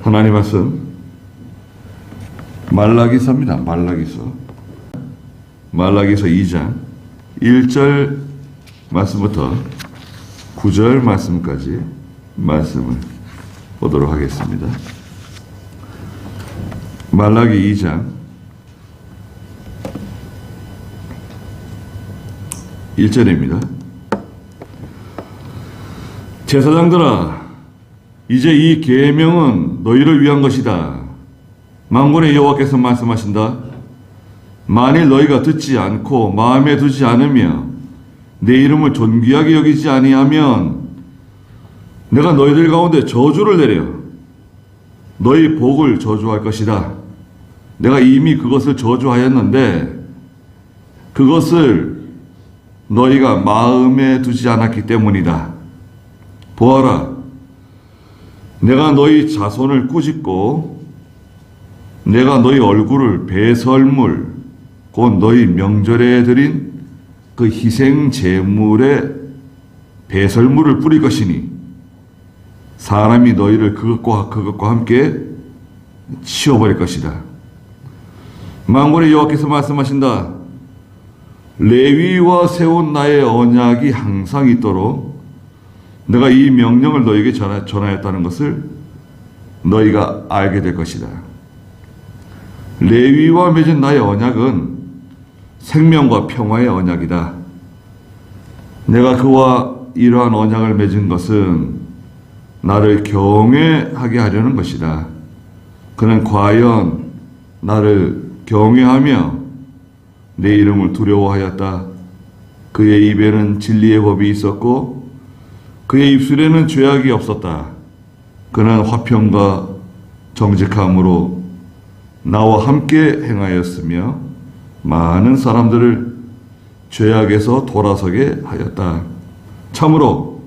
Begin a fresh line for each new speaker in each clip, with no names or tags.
하나님 말씀 말라기서입니다. 말라기서 2장 1절 말씀부터 9절 말씀까지 말씀을 보도록 하겠습니다. 말라기 2장 1절입니다. 제사장들아, 이제 이 계명은 너희를 위한 것이다. 만군의 여호와께서 말씀하신다. 만일 너희가 듣지 않고 마음에 두지 않으며 내 이름을 존귀하게 여기지 아니하면 내가 너희들 가운데 저주를 내려 너희 복을 저주할 것이다. 내가 이미 그것을 저주하였는데 그것을 너희가 마음에 두지 않았기 때문이다. 보아라, 내가 너희 자손을 꾸짖고 내가 너희 얼굴을 배설물 곧 너희 명절에 드린 그 희생 제물에 배설물을 뿌릴 것이니 사람이 너희를 그것과 함께 치워버릴 것이다. 만군의 여호와께서 말씀하신다. 레위와 세운 나의 언약이 항상 있도록 내가 이 명령을 너희에게 전하였다는 것을 너희가 알게 될 것이다. 레위와 맺은 나의 언약은 생명과 평화의 언약이다. 내가 그와 이러한 언약을 맺은 것은 나를 경외하게 하려는 것이다. 그는 과연 나를 경외하며 내 이름을 두려워하였다. 그의 입에는 진리의 법이 있었고 그의 입술에는 죄악이 없었다. 그는 화평과 정직함으로 나와 함께 행하였으며 많은 사람들을 죄악에서 돌아서게 하였다. 참으로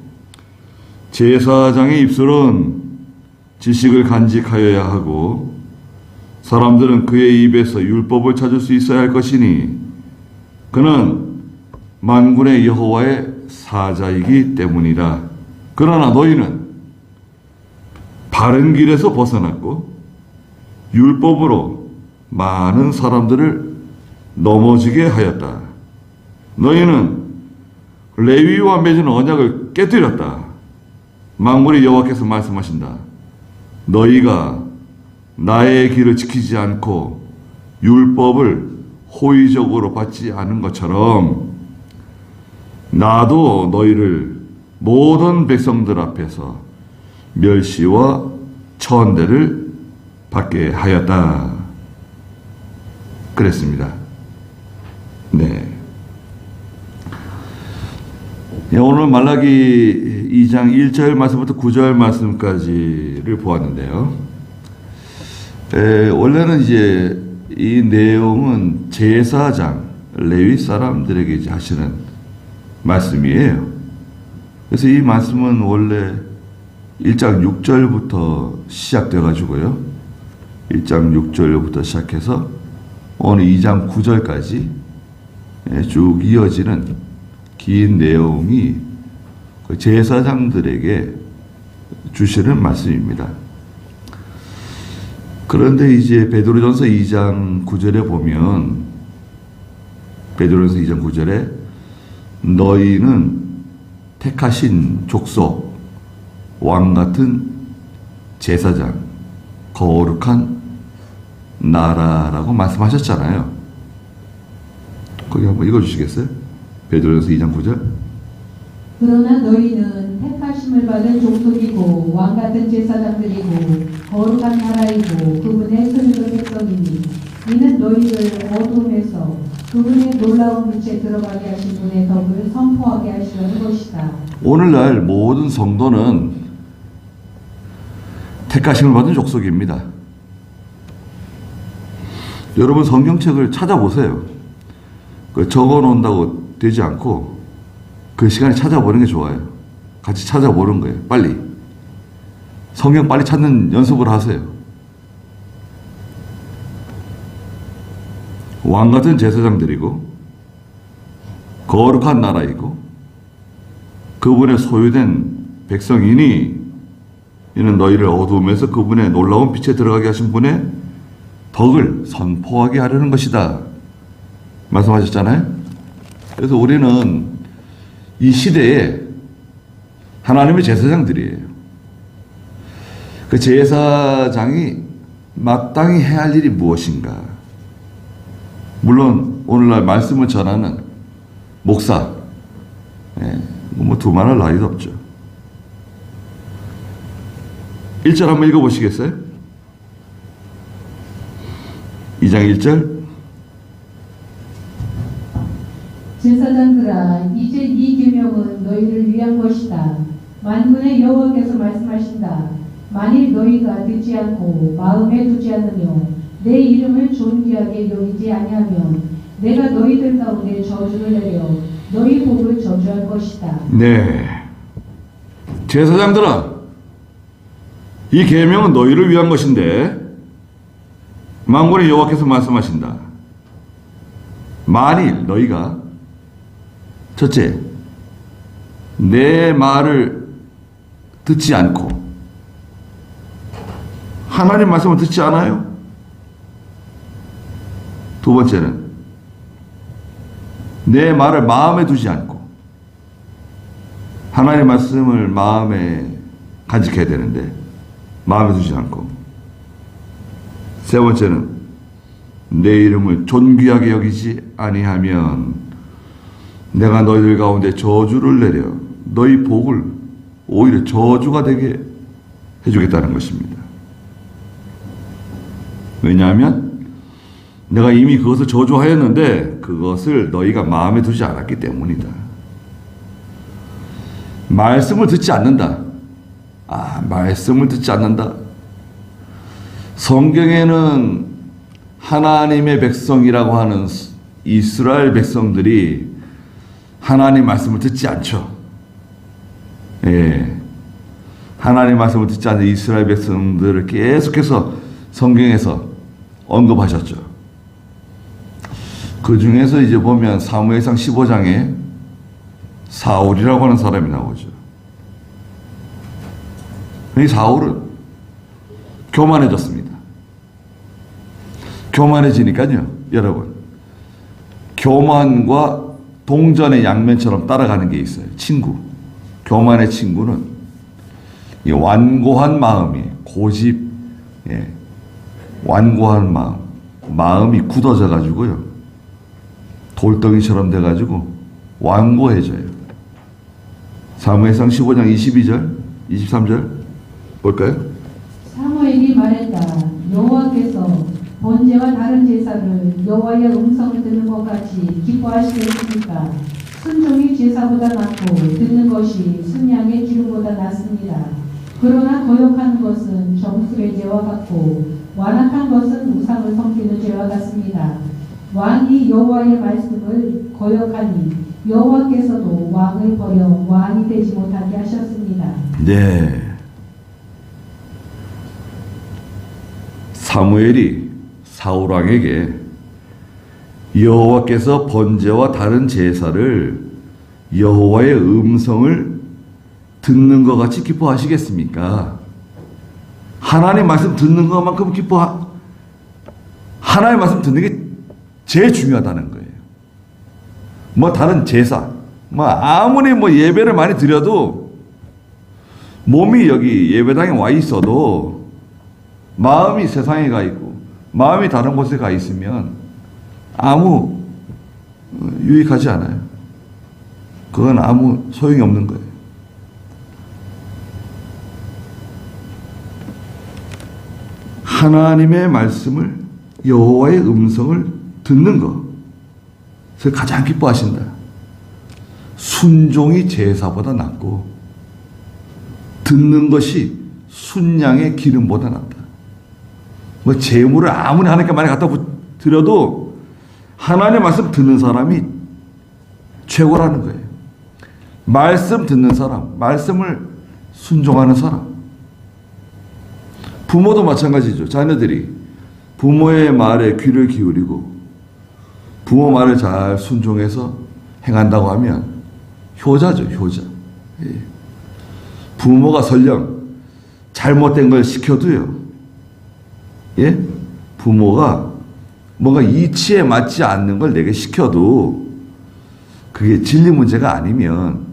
제사장의 입술은 지식을 간직하여야 하고 사람들은 그의 입에서 율법을 찾을 수 있어야 할 것이니 그는 만군의 여호와의 사자이기 때문이다. 그러나 너희는 바른 길에서 벗어났고 율법으로 많은 사람들을 넘어지게 하였다. 너희는 레위와 맺은 언약을 깨뜨렸다. 만군의 여호와께서 말씀하신다. 너희가 나의 길을 지키지 않고 율법을 호의적으로 받지 않은 것처럼 나도 너희를 모든 백성들 앞에서 멸시와 천대를 받게 하였다. 그랬습니다. 네. 오늘 말라기 2장 1절 말씀부터 9절 말씀까지를 보았는데요. 원래는 이제 이 내용은 제사장, 레위 사람들에게 이제 하시는 말씀이에요. 그래서 이 말씀은 원래 1장 6절부터 시작돼 가지고요. 1장 6절부터 시작해서 오늘 2장 9절까지 쭉 이어지는 긴 내용이 제사장들에게 주시는 말씀입니다. 그런데 이제 베드로전서 2장 9절에 보면 베드로전서 2장 9절에 너희는 택하신 족속, 왕같은 제사장, 거룩한 나라라고 말씀하셨잖아요. 거기 한번 읽어주시겠어요? 베드로전서 2장 9절.
그러나 너희는 택하심을 받은 족속이고 왕같은 제사장들이고 거룩한 나라이고 그분의 소유의 백성이니 이는 너희를 어둠에서 그분의 놀라운 빛에 들어가게 하신 분의 덕을 선포하게 하시려는 것이다.
오늘날 모든 성도는 택하심을 받은 족속입니다. 여러분 성경책을 찾아보세요. 적어놓는다고 되지 않고 그 시간에 찾아보는 게 좋아요. 같이 찾아보는 거예요. 빨리. 성경 빨리 찾는 연습을 하세요. 왕같은 제사장들이고 거룩한 나라이고 그분의 소유된 백성이니 이는 너희를 어두움에서 그분의 놀라운 빛에 들어가게 하신 분의 덕을 선포하게 하려는 것이다. 말씀하셨잖아요. 그래서 우리는 이 시대에 하나님의 제사장들이에요. 그 제사장이 마땅히 해야 할 일이 무엇인가? 물론 오늘날 말씀을 전하는 목사, 뭐 두말할 나위도 없죠. 1절 한번 읽어보시겠어요? 2장 1절.
제사장들아, 이제 이 계명은 너희를 위한 것이다. 만군의 여호와께서 말씀하신다. 만일 너희가 듣지 않고 마음에 두지 않으며 내 이름을 존귀하게 여기지 아니하면 내가 너희들 가운데 저주를 내려 너희 복을 저주할 것이다.
네. 제사장들아, 이 계명은 너희를 위한 것인데 만군의 여호와께서 말씀하신다. 만일 너희가 첫째, 내 말을 듣지 않고 하나님 말씀을 듣지 않아요? 두 번째는 내 말을 마음에 두지 않고 하나님 말씀을 마음에 간직해야 되는데 마음에 두지 않고 세 번째는 내 이름을 존귀하게 여기지 아니하면 내가 너희들 가운데 저주를 내려 너희 복을 오히려 저주가 되게 해주겠다는 것입니다. 왜냐하면 내가 이미 그것을 저주하였는데 그것을 너희가 마음에 두지 않았기 때문이다. 말씀을 듣지 않는다. 말씀을 듣지 않는다. 성경에는 하나님의 백성이라고 하는 이스라엘 백성들이 하나님 말씀을 듣지 않죠. 하나님 말씀을 듣지 않는 이스라엘 백성들을 계속해서 성경에서 언급하셨죠. 그 중에서 이제 보면 사무엘상 15장에 사울이라고 하는 사람이 나오죠. 이 사울은 교만해졌습니다. 교만해지니까요, 여러분, 교만과 동전의 양면처럼 따라가는 게 있어요. 친구. 교만의 친구는 이 완고한 마음이 고집, 완고한 마음이 굳어져 가지고요, 돌덩이처럼 돼 가지고 완고해져요. 사무엘상 15장 22절, 23절 볼까요?
사무엘이 말했다. 여호와께서 번제와 다른 제사를 여호와의 음성을 듣는 것 같이 기뻐하시겠습니까? 순종이 제사보다 낫고 듣는 것이 순양의 기름보다 낫습니다. 그러나 거역하는 것은 정술의 죄와 같고 완악한 것은 우상을 섬기는 죄와 같습니다. 왕이 여호와의 말씀을 거역하니 여호와께서도 왕을 버려 왕이 되지 못하게 하셨습니다.
네. 사무엘이 사울왕에게 여호와께서 번제와 다른 제사를 여호와의 음성을 듣는 것 같이 기뻐하시겠습니까? 하나님 말씀 듣는 것만큼 하나님 말씀 듣는 게 제일 중요하다는 거예요. 뭐 다른 제사, 뭐 아무리 뭐 예배를 많이 드려도 몸이 여기 예배당에 와 있어도 마음이 세상에 가 있고 마음이 다른 곳에 가 있으면 아무 유익하지 않아요. 그건 아무 소용이 없는 거예요. 하나님의 말씀을, 여호와의 음성을 듣는 것을 가장 기뻐하신다. 순종이 제사보다 낫고 듣는 것이 순양의 기름보다 낫다. 뭐 재물을 아무리 하나님께 많이 갖다 드려도 하나님의 말씀 듣는 사람이 최고라는 거예요. 말씀 듣는 사람, 말씀을 순종하는 사람. 부모도 마찬가지죠. 자녀들이 부모의 말에 귀를 기울이고 부모 말을 잘 순종해서 행한다고 하면 효자죠, 효자. 부모가 설령 잘못된 걸 시켜도요. 예? 부모가 뭔가 이치에 맞지 않는 걸 내게 시켜도 그게 진리 문제가 아니면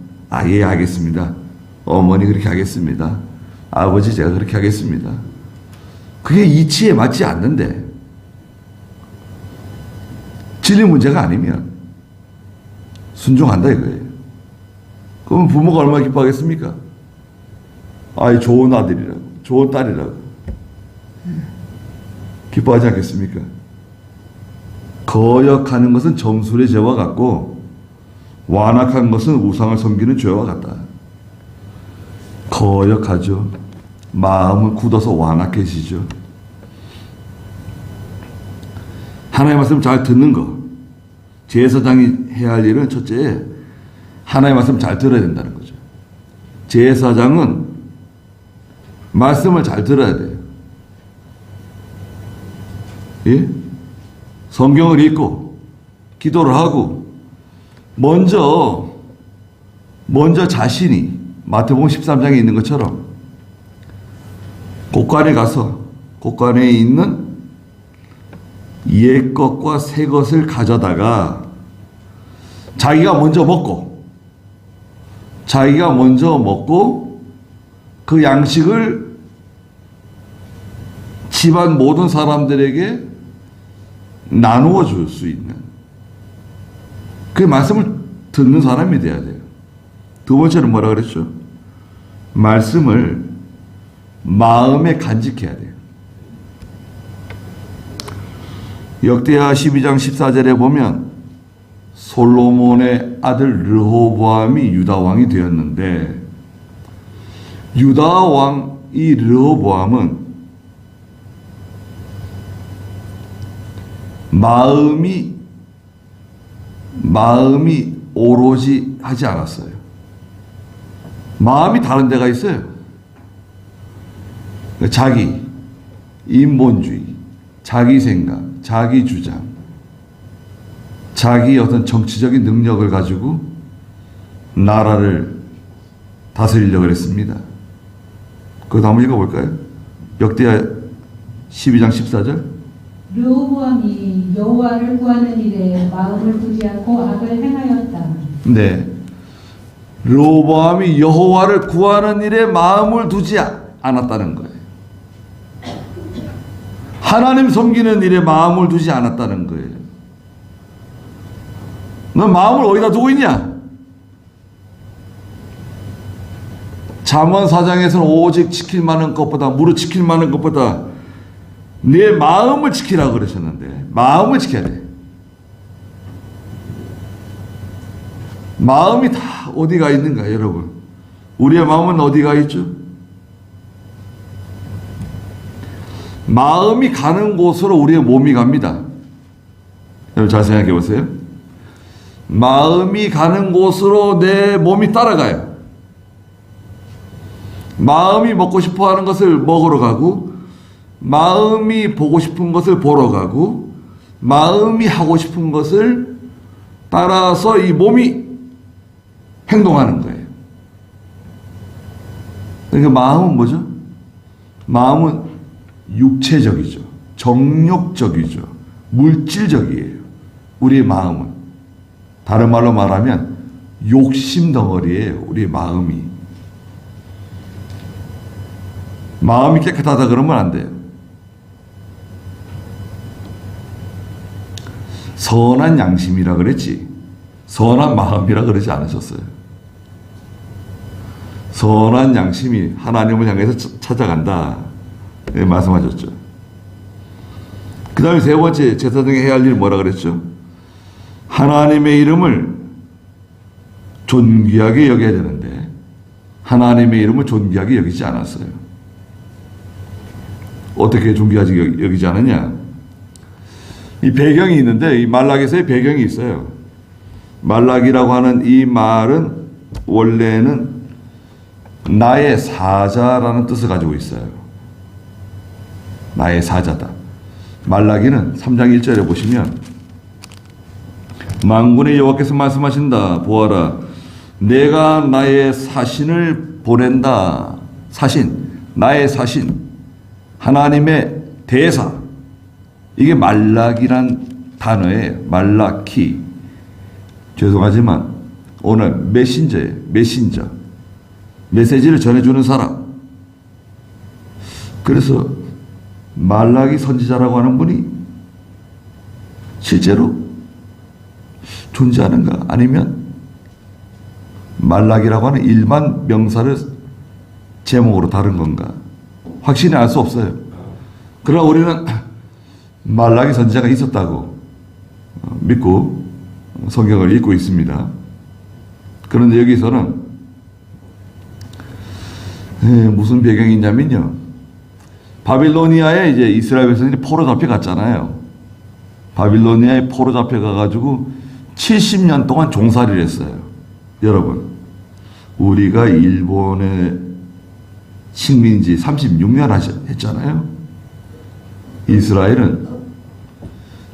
예, 알겠습니다. 어머니 그렇게 하겠습니다. 아버지 제가 그렇게 하겠습니다. 그게 이치에 맞지 않는데 진리 문제가 아니면 순종한다 이거예요. 그럼 부모가 얼마나 기뻐하겠습니까? 좋은 아들이라고, 좋은 딸이라고. 기뻐하지 않겠습니까? 거역하는 것은 점술의 죄와 같고 완악한 것은 우상을 섬기는 죄와 같다. 거역하죠. 마음을 굳어서 완악해지죠. 하나님의 말씀 잘 듣는 거. 제사장이 해야 할 일은 첫째, 하나님의 말씀 잘 들어야 된다는 거죠. 제사장은 말씀을 잘 들어야 돼요. 예? 성경을 읽고 기도를 하고 먼저 자신이 마태복음 13장에 있는 것처럼 곳간에 가서 곳간에 있는 옛 것과 새 것을 가져다가 자기가 먼저 먹고 그 양식을 집안 모든 사람들에게 나누어 줄 수 있는 그 말씀을 듣는 사람이 돼야 돼요. 두 번째는 뭐라 그랬죠? 말씀을 마음에 간직해야 돼요. 역대하 12장 14절에 보면 솔로몬의 아들 르호보암이 유다 왕이 되었는데 유다 왕 이 르호보암은 마음이 오로지 하지 않았어요. 마음이 다른 데가 있어요. 자기 인본주의, 자기 생각, 자기 주장, 자기 어떤 정치적인 능력을 가지고 나라를 다스리려고 했습니다. 그거 한번 읽어볼까요? 역대하 12장 14절.
르호보암이 여호와를 구하는 일에 마음을 두지 않고 악을 행하였다.
네. 르호보암이 여호와를 구하는 일에 마음을 두지 않았다는 거예요. 하나님 섬기는 일에 마음을 두지 않았다는 거예요. 너 마음을 어디다 두고 있냐? 잠언 4장에서는 오직 지킬 만한 것보다 무릇 지킬 만한 것보다 내 마음을 지키라고 그러셨는데 마음을 지켜야 돼. 마음이 다 어디가 있는가 여러분? 우리의 마음은 어디가 있죠? 마음이 가는 곳으로 우리의 몸이 갑니다. 여러분 잘 생각해 보세요. 마음이 가는 곳으로 내 몸이 따라가요. 마음이 먹고 싶어 하는 것을 먹으러 가고 마음이 보고 싶은 것을 보러 가고 마음이 하고 싶은 것을 따라서 이 몸이 행동하는 거예요. 그러니까 마음은 뭐죠? 마음은 육체적이죠. 정욕적이죠. 물질적이에요. 우리의 마음은. 다른 말로 말하면 욕심 덩어리예요. 우리의 마음이. 마음이 깨끗하다 그러면 안 돼요. 선한 양심이라 그랬지. 선한 마음이라 그러지 않으셨어요. 선한 양심이 하나님을 향해서 찾아간다. 네, 말씀하셨죠. 그 다음에 세 번째 제사장이 해야 할 일은 뭐라 그랬죠? 하나님의 이름을 존귀하게 여겨야 되는데 하나님의 이름을 존귀하게 여기지 않았어요. 어떻게 존귀하게 여기지 않았냐? 이 배경이 있는데 이 말라기서의 배경이 있어요. 말라기라고 하는 이 말은 원래는 나의 사자라는 뜻을 가지고 있어요. 나의 사자다. 말라기는 3장 1절에 보시면 만군의 여호와께서 말씀하신다. 보아라, 내가 나의 사신을 보낸다. 사신, 나의 사신, 하나님의 대사, 이게 말라기란 단어에 말라키. 죄송하지만 오늘 메신저예요. 메신저. 메시지를 전해주는 사람. 그래서 말라기 선지자라고 하는 분이 실제로 존재하는가? 아니면 말라기라고 하는 일반 명사를 제목으로 다른 건가? 확신히 알 수 없어요. 그러나 우리는 말라기 선지자가 있었다고 믿고 성경을 읽고 있습니다. 그런데 여기서는 무슨 배경이 있냐면요. 바빌로니아에 이제 이스라엘 백성들이 포로 잡혀갔잖아요. 바빌로니아에 포로 잡혀가가지고 70년 동안 종살이를 했어요. 여러분, 우리가 일본의 식민지 36년 했잖아요. 이스라엘은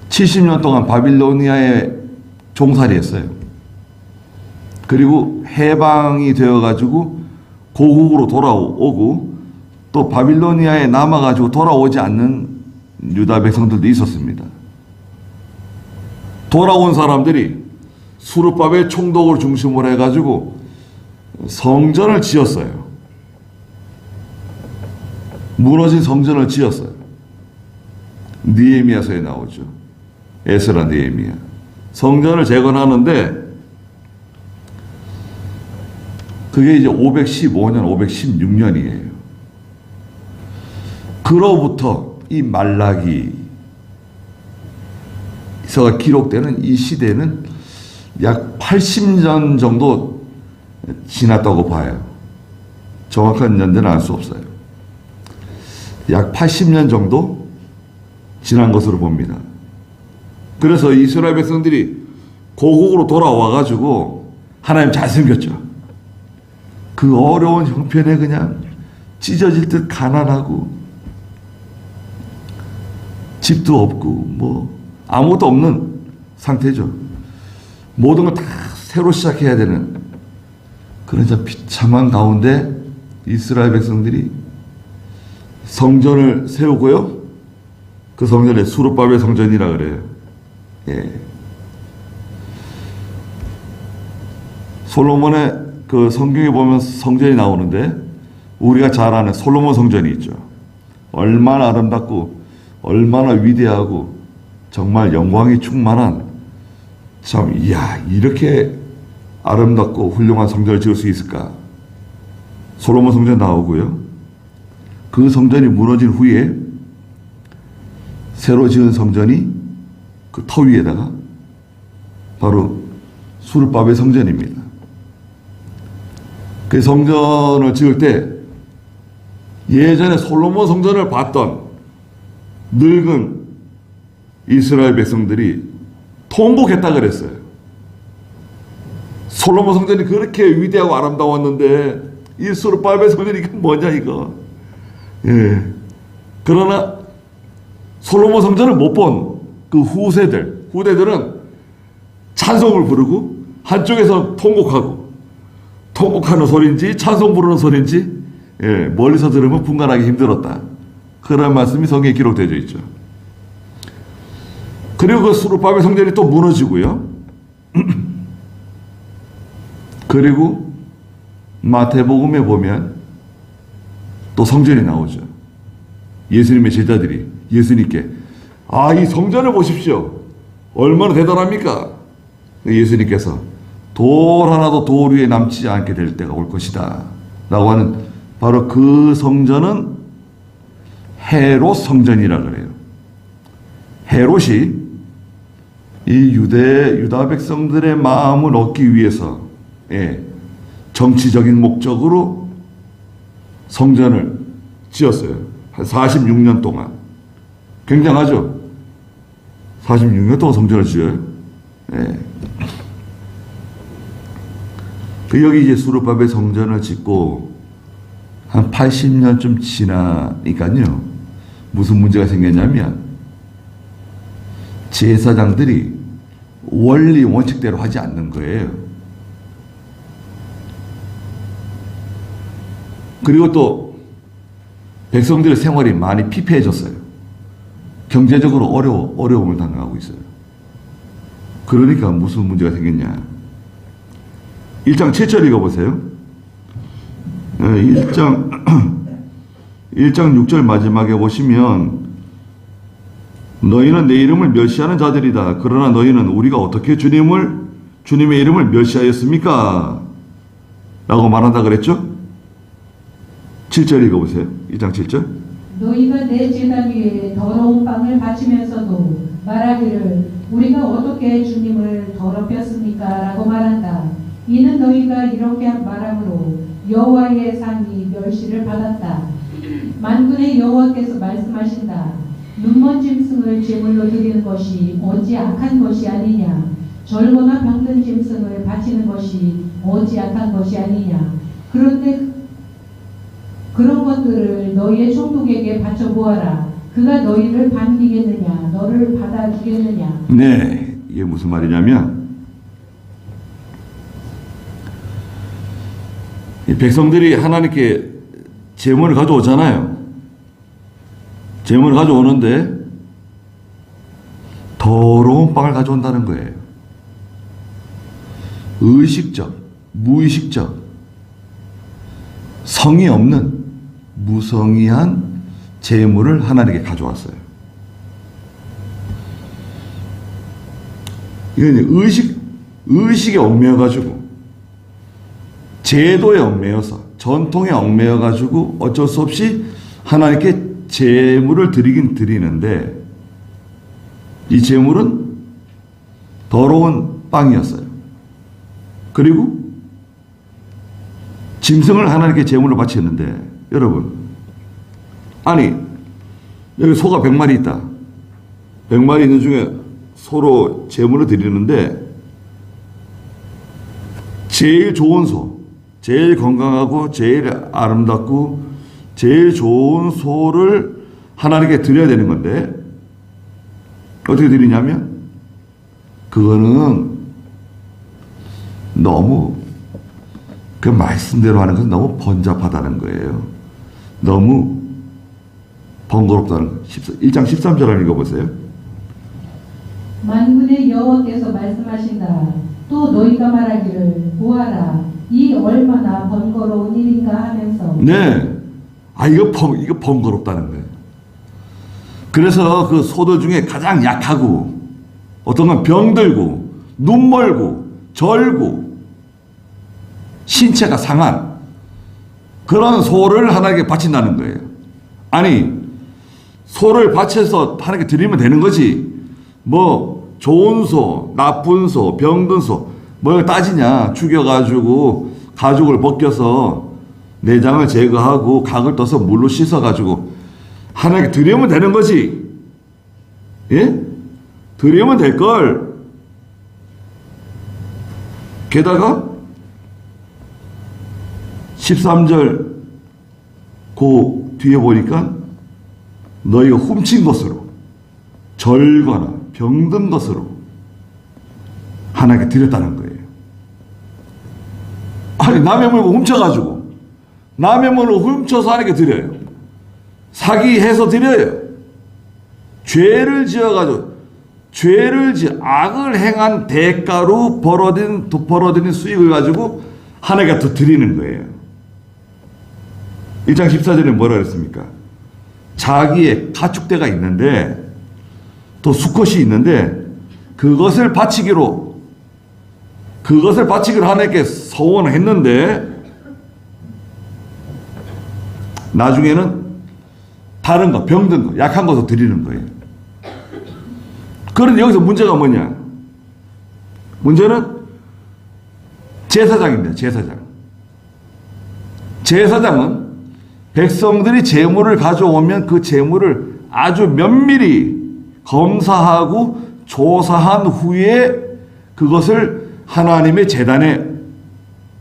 70년 동안 바빌로니아에 종살이 했어요. 그리고 해방이 되어가지고 고국으로 돌아오고 또 바빌로니아에 남아가지고 돌아오지 않는 유다 백성들도 있었습니다. 돌아온 사람들이 수르바벨 총독을 중심으로 해가지고 성전을 지었어요. 무너진 성전을 지었어요. 느헤미야서에 나오죠. 에스라 느헤미야. 성전을 재건하는데 그게 이제 515년, 516년이에요. 그로부터 이 말라기서가 기록되는 이 시대는 약 80년 정도 지났다고 봐요. 정확한 연대는 알 수 없어요. 약 80년 정도 지난 것으로 봅니다. 그래서 이스라엘 백성들이 고국으로 돌아와가지고 하나님 잘 섬겼죠. 그 어려운 형편에 그냥 찢어질 듯 가난하고 집도 없고 뭐 아무것도 없는 상태죠. 모든 걸 다 새로 시작해야 되는 그런 비참한 가운데 이스라엘 백성들이 성전을 세우고요. 그 성전에 수르바벨 성전이라 그래요. 예. 솔로몬의 그 성경에 보면 성전이 나오는데 우리가 잘 아는 솔로몬 성전이 있죠. 얼마나 아름답고 얼마나 위대하고 정말 영광이 충만한 참 이야 이렇게 아름답고 훌륭한 성전을 지을 수 있을까? 솔로몬 성전 나오고요. 그 성전이 무너진 후에 새로 지은 성전이 그 터 위에다가 바로 수르바벨 성전입니다. 그 성전을 지을 때 예전에 솔로몬 성전을 봤던 늙은 이스라엘 백성들이 통곡했다 그랬어요. 솔로몬 성전이 그렇게 위대하고 아름다웠는데 이 수르바벨 성전이 이게 뭐냐 이거. 예. 그러나 솔로몬 성전을 못 본 그 후대들은 찬송을 부르고 한쪽에서 통곡하는 소리인지 찬송 부르는 소리인지 예, 멀리서 들으면 분간하기 힘들었다. 그런 말씀이 성경에 기록되어 있죠. 그리고 그 수르바벨 성전이 또 무너지고요. 그리고 마태복음에 보면 또 성전이 나오죠. 예수님의 제자들이 예수님께 이 성전을 보십시오. 얼마나 대단합니까? 예수님께서 돌 하나도 돌 위에 남지 않게 될 때가 올 것이다 라고 하는 바로 그 성전은 헤롯 성전이라 그래요. 헤롯이 이 유다 백성들의 마음을 얻기 위해서 정치적인 목적으로 성전을 지었어요. 한 46년 동안. 굉장하죠? 46년 동안 성전을 지어요. 여기 이제 수르바벨 성전을 짓고 한 80년쯤 지나니까요. 무슨 문제가 생겼냐면 제사장들이 원리 원칙대로 하지 않는 거예요. 그리고 또 백성들의 생활이 많이 피폐해졌어요. 경제적으로 어려움을 당하고 있어요. 그러니까 무슨 문제가 생겼냐. 1장 7절 읽어보세요. 1장 6절 마지막에 보시면 너희는 내 이름을 멸시하는 자들이다. 그러나 너희는 우리가 어떻게 주님의 이름을 멸시하였습니까? 라고 말한다 그랬죠? 7절 읽어보세요. 1장 7절.
너희가 내 제단 위에 더러운 빵을 바치면서도 말하기를 우리가 어떻게 주님을 더럽혔습니까? 라고 말한다. 이는 너희가 이렇게 말함으로 여호와의 상이 멸시를 받았다. 만군의 여호와께서 말씀하신다. 눈먼 짐승을 제물로 드리는 것이 어찌 악한 것이 아니냐. 절거나 병든 짐승을 바치는 것이 어찌 악한 것이 아니냐. 그런데 그런 것들을 너희의 총독에게 바쳐보아라. 그가 너희를 반기겠느냐 너를 받아주겠느냐.
네, 이게 무슨 말이냐면 이 백성들이 하나님께 제물을 가져오잖아요. 제물을 가져오는데 더러운 빵을 가져온다는 거예요. 의식적, 무의식적, 성이 없는 무성의한 제물을 하나님께 가져왔어요. 이건 의식에 얽매여가지고 제도에 얽매여서 전통에 얽매여가지고 어쩔 수 없이 하나님께 제물을 드리긴 드리는데 이 제물은 더러운 빵이었어요. 그리고 짐승을 하나님께 제물로 바쳤는데 여러분, 아니 여기 소가 100마리 있다. 100마리 있는 중에 소로 제물을 드리는데 제일 좋은 소, 제일 건강하고 제일 아름답고 제일 좋은 소를 하나님께 드려야 되는 건데 어떻게 드리냐면 그거는 너무 그 말씀대로 하는 것은 너무 번잡하다는 거예요. 너무 번거롭다는 거예요. 1장 13절 읽어보세요.
만군의 여호와께서 말씀하신다. 또 너희가 말하기를 보아라. 이 얼마나 번거로운 일인가 하면서.
네. 이거 번거롭다는 거예요. 그래서 그 소들 중에 가장 약하고 어떤 건 병들고 눈멀고 절고 신체가 상한 그런 소를 하나님께 바친다는 거예요. 아니 소를 바쳐서 하나님께 드리면 되는 거지. 뭐 좋은 소, 나쁜 소, 병든 소 뭘 따지냐. 죽여가지고 가죽을 벗겨서 내장을 제거하고 각을 떠서 물로 씻어가지고 하나님께 드리면 되는 거지. 예? 드리면 될걸. 게다가 13절 그 뒤에 보니까 너희가 훔친 것으로 절거나 병든 것으로 하나님께 드렸다는 거예요. 아니 남의 물건 훔쳐가지고 남의 물을 훔쳐서 하나님께 드려요. 사기해서 드려요. 죄를 지어가지고 악을 행한 대가로 벌어들인 수익을 가지고 하나님께 더 드리는 거예요. 1장 14절에 뭐라 그랬습니까? 자기의 가축대가 있는데 또 수컷이 있는데 그것을 바치기로 하나님께 서원을 했는데 나중에는 다른 거, 병든 거, 약한 것을 드리는 거예요. 그런데 여기서 문제가 뭐냐? 문제는 제사장입니다. 제사장은 백성들이 제물을 가져오면 그 제물을 아주 면밀히 검사하고 조사한 후에 그것을 하나님의 제단에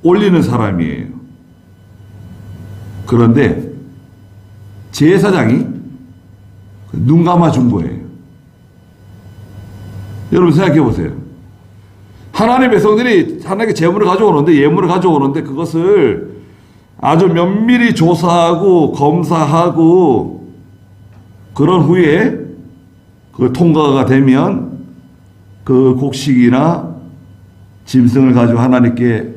올리는 사람이에요. 그런데 제사장이 눈 감아준 거예요. 여러분 생각해 보세요. 하나님의 백성들이 하나님께 제물을 가져오는데 예물을 가져오는데 그것을 아주 면밀히 조사하고 검사하고 그런 후에 그 통과가 되면 그 곡식이나 짐승을 가지고 하나님께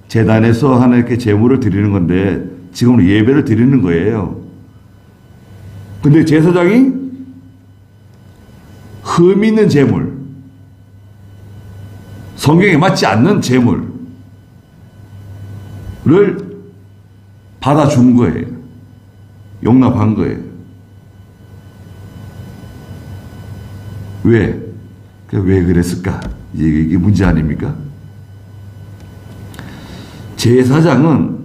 제단에서 하나님께 제물을 드리는 건데 지금은 예배를 드리는 거예요. 근데 제사장이 흠 있는 제물, 성경에 맞지 않는 제물을 받아준 거예요. 용납한 거예요. 왜? 왜 그랬을까? 이게 문제 아닙니까? 제사장은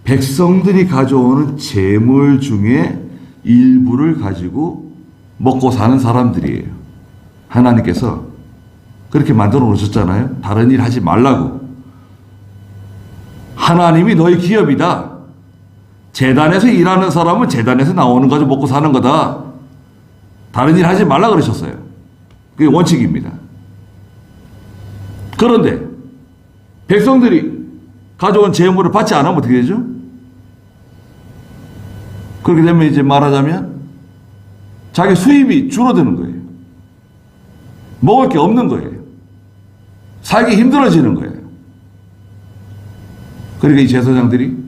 백성들이 가져오는 제물 중에 일부를 가지고 먹고 사는 사람들이에요. 하나님께서 그렇게 만들어 놓으셨잖아요. 다른 일 하지 말라고. 하나님이 너희 기업이다. 제단에서 일하는 사람은 제단에서 나오는 거 가지고 먹고 사는 거다. 다른 일 하지 말라 그러셨어요. 그게 원칙입니다. 그런데 백성들이 가져온 재물을 받지 않으면 어떻게 되죠? 그렇게 되면 이제 말하자면 자기 수입이 줄어드는 거예요. 먹을 게 없는 거예요. 살기 힘들어지는 거예요. 그러니까 이 제사장들이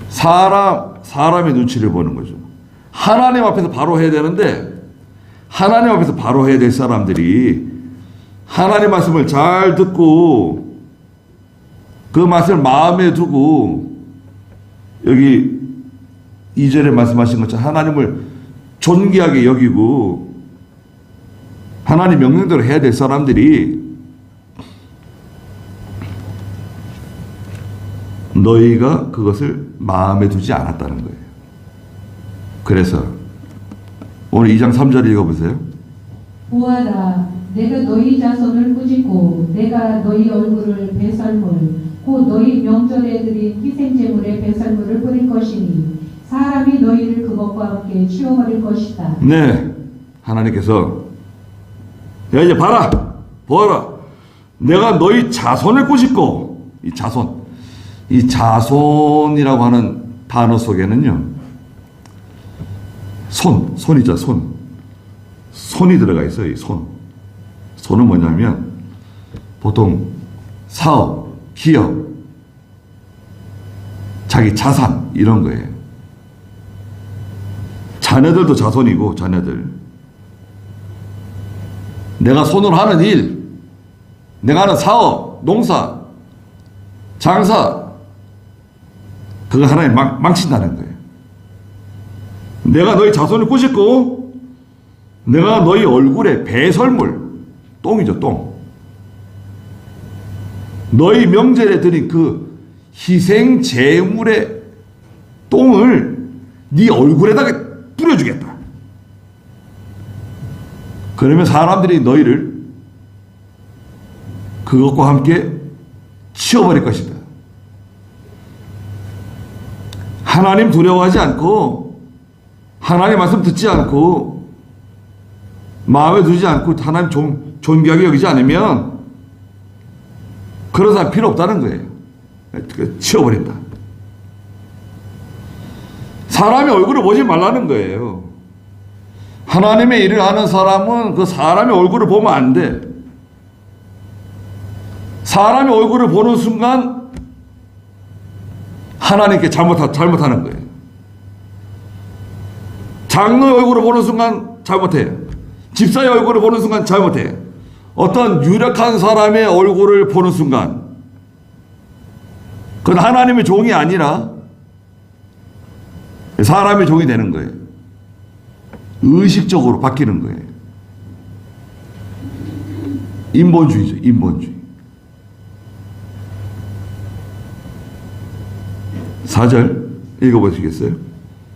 사람의 눈치를 보는 거죠. 하나님 앞에서 바로 해야 되는데 하나님 앞에서 바로 해야 될 사람들이 하나님 말씀을 잘 듣고 그 말씀을 마음에 두고 여기 2절에 말씀하신 것처럼 하나님을 존귀하게 여기고 하나님 명령대로 해야 될 사람들이 너희가 그것을 마음에 두지 않았다는 거예요. 그래서 오늘 2장 3절 읽어보세요.
보아라, 내가 너희 자손을 꾸짖고 내가 너희 얼굴을 배설물 곧 너희 명절에 드린 희생제물의 배설물을 뿌릴 것이니 사람이 너희를 그것과 함께 치워버릴 것이다.
네, 하나님께서 야 이제 봐라, 보아라, 내가 너희 자손을 꾸짖고 이 자손이라고 하는 단어 속에는요 손이죠. 손이 들어가 있어요. 이 손은 뭐냐면 보통 사업, 기업, 자기 자산 이런 거예요. 자녀들도 자손이고 자녀들. 내가 손으로 하는 일, 내가 하는 사업, 농사, 장사 그거 하나님 망친다는 거예요. 내가 너희 자손을 꾸짖고 내가 너희 얼굴에 배설물, 똥이죠, 똥. 너희 명절에 드린 그 희생 제물의 똥을 네 얼굴에다가 뿌려주겠다. 그러면 사람들이 너희를 그것과 함께 치워버릴 것이다. 하나님 두려워하지 않고 하나님 말씀 듣지 않고 마음에 두지 않고 하나님 존귀하게 여기지 않으면 그런 사람 필요 없다는 거예요. 치워버린다. 사람의 얼굴을 보지 말라는 거예요. 하나님의 일을 하는 사람은 그 사람의 얼굴을 보면 안 돼. 사람의 얼굴을 보는 순간 하나님께 잘못하는 거예요. 장로의 얼굴을 보는 순간 잘못해요. 집사의 얼굴을 보는 순간 잘못해요. 어떤 유력한 사람의 얼굴을 보는 순간 그건 하나님의 종이 아니라 사람의 종이 되는 거예요. 의식적으로 바뀌는 거예요. 인본주의죠. 인본주의. 4절 읽어보시겠어요?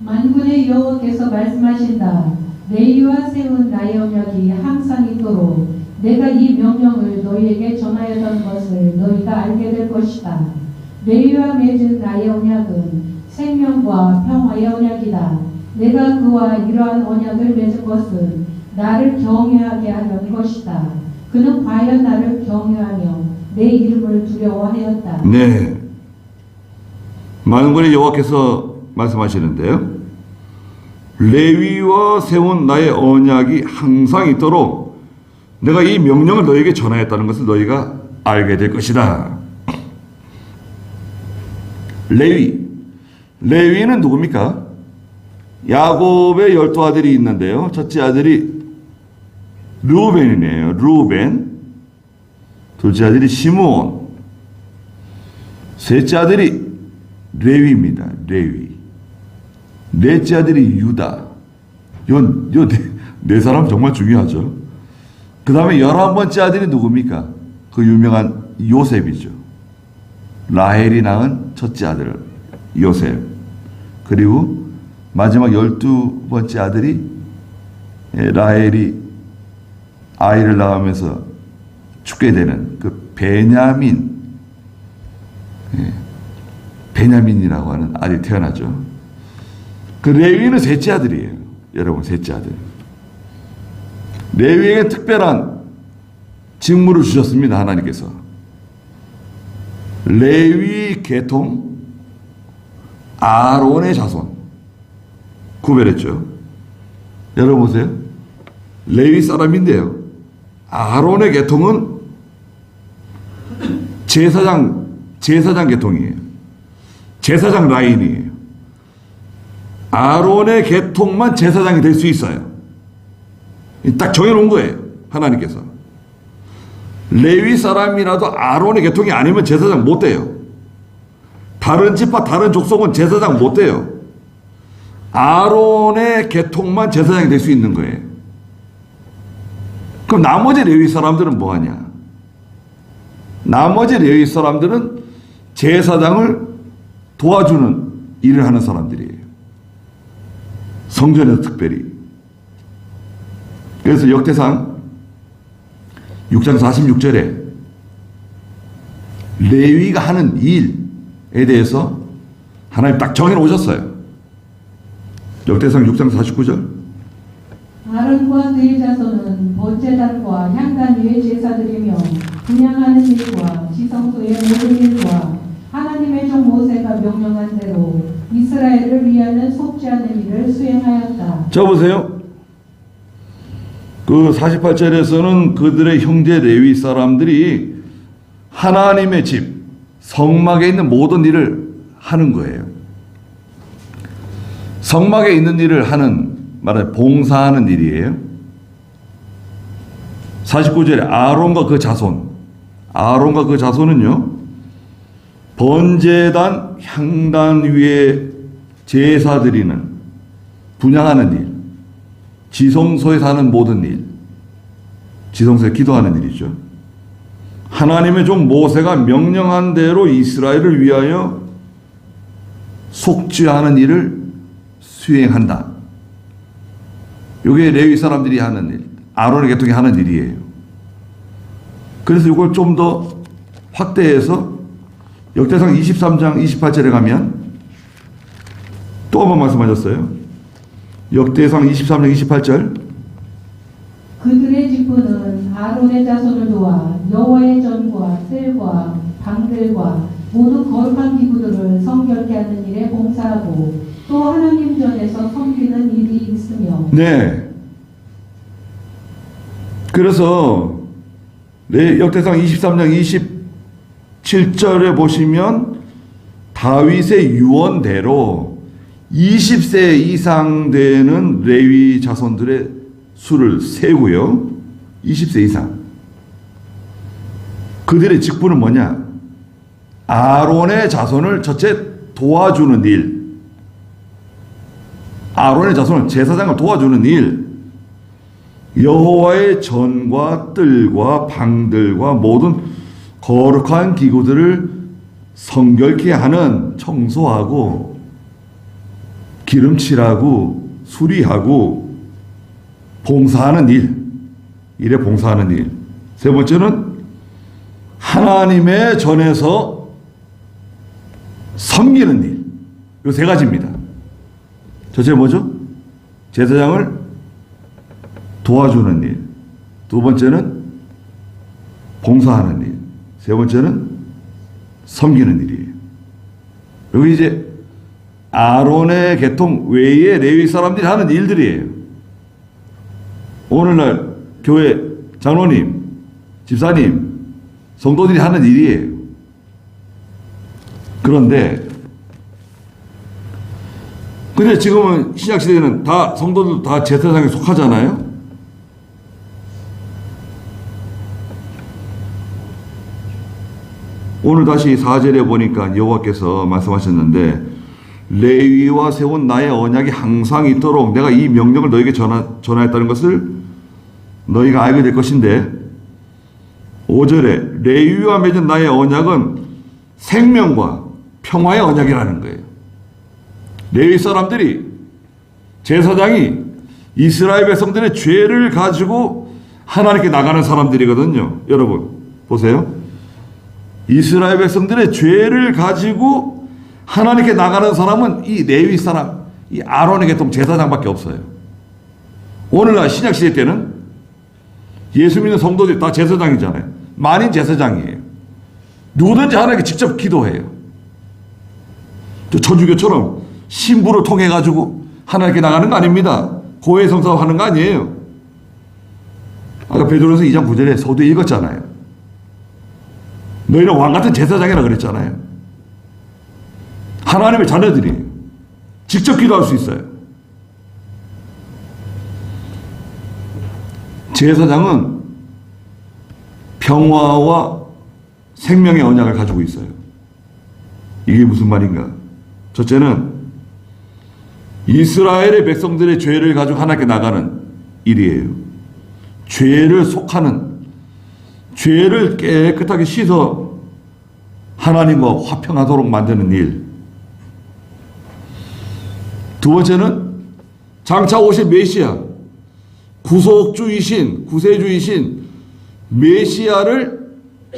만군의 여호와께서 말씀하신다. 내위와 세운 나의 언약이 항상 있도록 내가 이 명령을 너희에게 전하였던 것을 너희가 알게 될 것이다. 내위와 맺은 나의 언약은 생명과 평화의 언약이다. 내가 그와 이러한 언약을 맺은 것은 나를 경외하게 하려는 것이다. 그는 과연 나를 경외하며 내 이름을 두려워하였다.
네. 만군의 여호와께서 말씀하시는데요. 레위와 세운 나의 언약이 항상 있도록 내가 이 명령을 너에게 전하였다는 것을 너희가 알게 될 것이다. 레위는 누굽니까? 야곱의 12아들이 있는데요. 첫째 아들이 르우벤이네요. 르우벤. 둘째 아들이 시므온. 셋째 아들이 레위. 넷째 아들이 유다. 네 사람 정말 중요하죠. 그 다음에 11번째 아들이 누굽니까? 그 유명한 요셉이죠. 라헬이 낳은 첫째 아들 요셉. 그리고 마지막 12번째 아들이 라헬이 아이를 낳으면서 죽게 되는 그 베냐민이라고 하는 아들이 태어나죠. 그 레위는 셋째 아들이에요. 여러분, 셋째 아들. 레위에게 특별한 직무를 주셨습니다. 하나님께서. 레위 계통 아론의 자손 구별했죠. 여러분 보세요. 레위 사람인데요. 아론의 계통은 제사장 계통이에요. 제사장 라인이에요. 아론의 계통만 제사장이 될 수 있어요. 딱 정해놓은 거예요. 하나님께서. 레위 사람이라도 아론의 계통이 아니면 제사장 못 돼요. 다른 지파, 다른 족속은 제사장 못 돼요. 아론의 계통만 제사장이 될 수 있는 거예요. 그럼 나머지 레위 사람들은 뭐 하냐? 나머지 레위 사람들은 제사장을 도와주는 일을 하는 사람들이에요. 성전에서 특별히. 그래서 역대상 6장 46절에 레위가 하는 일에 대해서 하나님 딱 정해 놓으셨어요. 역대상 6장 49절.
아론과 그의 자손은 번제단과 향단 위의 제사드리며 분향하는 일과 지성소의 모든 일과 하나님의 종 모세가 명령한 대로 이스라엘을 위하는 속지 않은 일을 수행하였다.
자 보세요. 그 48절에서는 그들의 형제 레위 사람들이 하나님의 집 성막에 있는 모든 일을 하는 거예요. 성막에 있는 일을 하는, 말하자면 봉사하는 일이에요. 49절에 아론과 그 자손은요, 번제단 향단 위에 제사 드리는, 분향하는 일, 지성소에서 하는 모든 일, 지성소에 기도하는 일이죠. 하나님의 종 모세가 명령한 대로 이스라엘을 위하여 속죄하는 일을 수행한다. 이게 레위 사람들이 하는 일, 아론의 계통이 하는 일이에요. 그래서 이걸 좀 더 확대해서 역대상 23장 28절에 가면 또 한 번 말씀하셨어요. 역대상 23장 28절.
그들의 직분은 아론의 자손을 도와 여호와의 전과 셀과 방들과 모두 거룩한 기구들을 성결케 하는 일에 봉사하고 또 하나님 전에서 섬기는 일이 있으며.
네. 그래서 역대상 23장 27절에 보시면 다윗의 유언대로 20세 이상 되는 레위 자손들의 수를 세고요. 20세 이상. 그들의 직분은 뭐냐? 아론의 자손을 첫째 도와주는 일. 아론의 자손은 제사장을 도와주는 일. 여호와의 전과 뜰과 방들과 모든 거룩한 기구들을 성결케 하는, 청소하고 기름칠하고 수리하고 봉사하는 일에 봉사하는 일. 세 번째는 하나님의 전에서 섬기는 일. 이 세 가지입니다. 첫째 뭐죠? 제사장을 도와주는 일. 두 번째는 봉사하는 일. 세 번째는 섬기는 일이에요. 여기 이제 아론의 계통 외에 레위 사람들이 하는 일들이에요. 오늘날 교회 장로님, 집사님, 성도들이 하는 일이에요. 그런데 지금은 신약시대에는 다 성도들 다 제사장에 속하잖아요. 오늘 다시 4절에 보니까 여호와께서 말씀하셨는데 레위와 세운 나의 언약이 항상 있도록 내가 이 명령을 너에게 전하였다는 것을 너희가 알게 될 것인데 5절에 레위와 맺은 나의 언약은 생명과 평화의 언약이라는 거예요. 레위 사람들이 제사장이 이스라엘 백성들의 죄를 가지고 하나님께 나가는 사람들이거든요. 여러분 보세요. 이스라엘 백성들의 죄를 가지고 하나님께 나가는 사람은 이 레위 사람, 이 아론의 계통 제사장밖에 없어요. 오늘날 신약시대 때는 예수 믿는 성도들이 다 제사장이잖아요. 만인 제사장이에요. 누구든지 하나님께 직접 기도해요. 천주교처럼 신부를 통해 가지고 하나님께 나가는 거 아닙니다. 고해 성사하는 거 아니에요. 아까 베드로전서 2장 9절에 서두에 읽었잖아요. 너희는 왕같은 제사장이라 그랬잖아요. 하나님의 자녀들이 직접 기도할 수 있어요. 제사장은 평화와 생명의 언약을 가지고 있어요. 이게 무슨 말인가? 첫째는 이스라엘의 백성들의 죄를 가지고 하나님께 나가는 일이에요. 죄를 속하는, 죄를 깨끗하게 씻어 하나님과 화평하도록 만드는 일. 두 번째는 장차 오실 메시아, 구세주이신 메시아를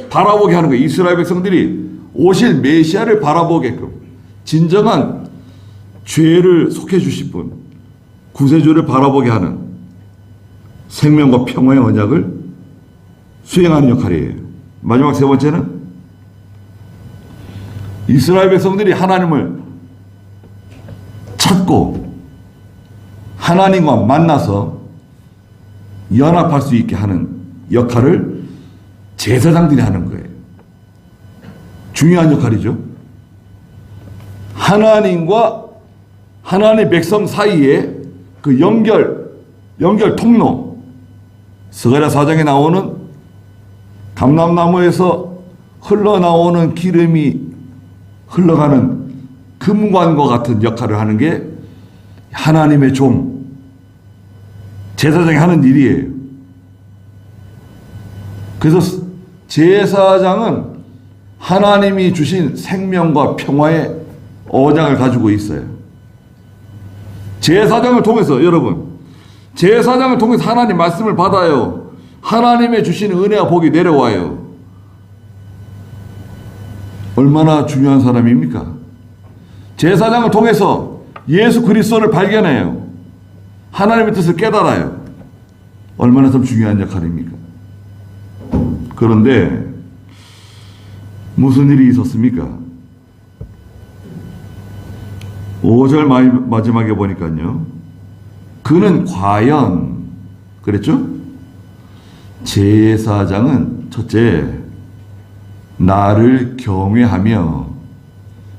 바라보게 하는 거예요. 이스라엘 백성들이 오실 메시아를 바라보게끔 진정한 죄를 속해 주실 분, 구세주를 바라보게 하는 생명과 평화의 언약을 수행하는 역할이에요. 마지막 세 번째는 이스라엘 백성들이 하나님을 찾고 하나님과 만나서 연합할 수 있게 하는 역할을 제사장들이 하는 거예요. 중요한 역할이죠. 하나님과 하나님 백성 사이에 그 연결 통로, 스가랴 4장에 나오는 감람나무에서 흘러나오는 기름이 흘러가는 금관과 같은 역할을 하는 게 하나님의 종, 제사장이 하는 일이에요. 그래서 제사장은 하나님이 주신 생명과 평화의 언약을 가지고 있어요. 제사장을 통해서 여러분, 제사장을 통해서 하나님 말씀을 받아요. 하나님의 주시는 은혜와 복이 내려와요. 얼마나 중요한 사람입니까? 제사장을 통해서 예수 그리스도를 발견해요. 하나님의 뜻을 깨달아요. 얼마나 좀 중요한 역할입니까? 그런데 무슨 일이 있었습니까? 5절 마지막에 보니까요. 그는 과연 그랬죠? 제사장은 첫째 나를 경외하며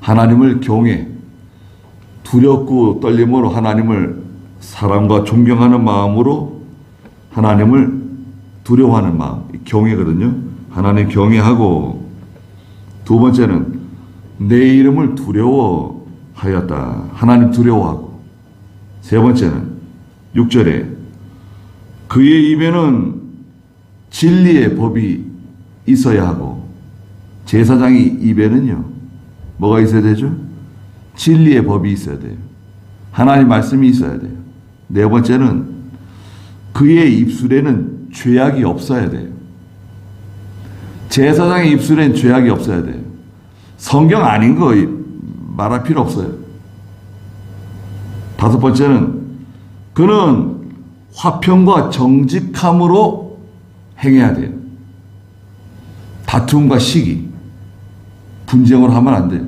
하나님을 경외, 두렵고 떨림으로 하나님을 사랑과 존경하는 마음으로 하나님을 두려워하는 마음, 경외거든요. 하나님 경외하고, 두 번째는 내 이름을 두려워하였다. 하나님 두려워하고, 세 번째는 6절에 그의 입에는 진리의 법이 있어야 하고, 제사장이 입에는요 뭐가 있어야 되죠? 진리의 법이 있어야 돼요. 하나님 말씀이 있어야 돼요. 네 번째는 그의 입술에는 죄악이 없어야 돼요. 제사장의 입술엔 죄악이 없어야 돼요. 성경 아닌 거 말할 필요 없어요. 다섯 번째는 그는 화평과 정직함으로 행해야 돼요. 다툼과 시기, 분쟁으로 하면 안 돼요.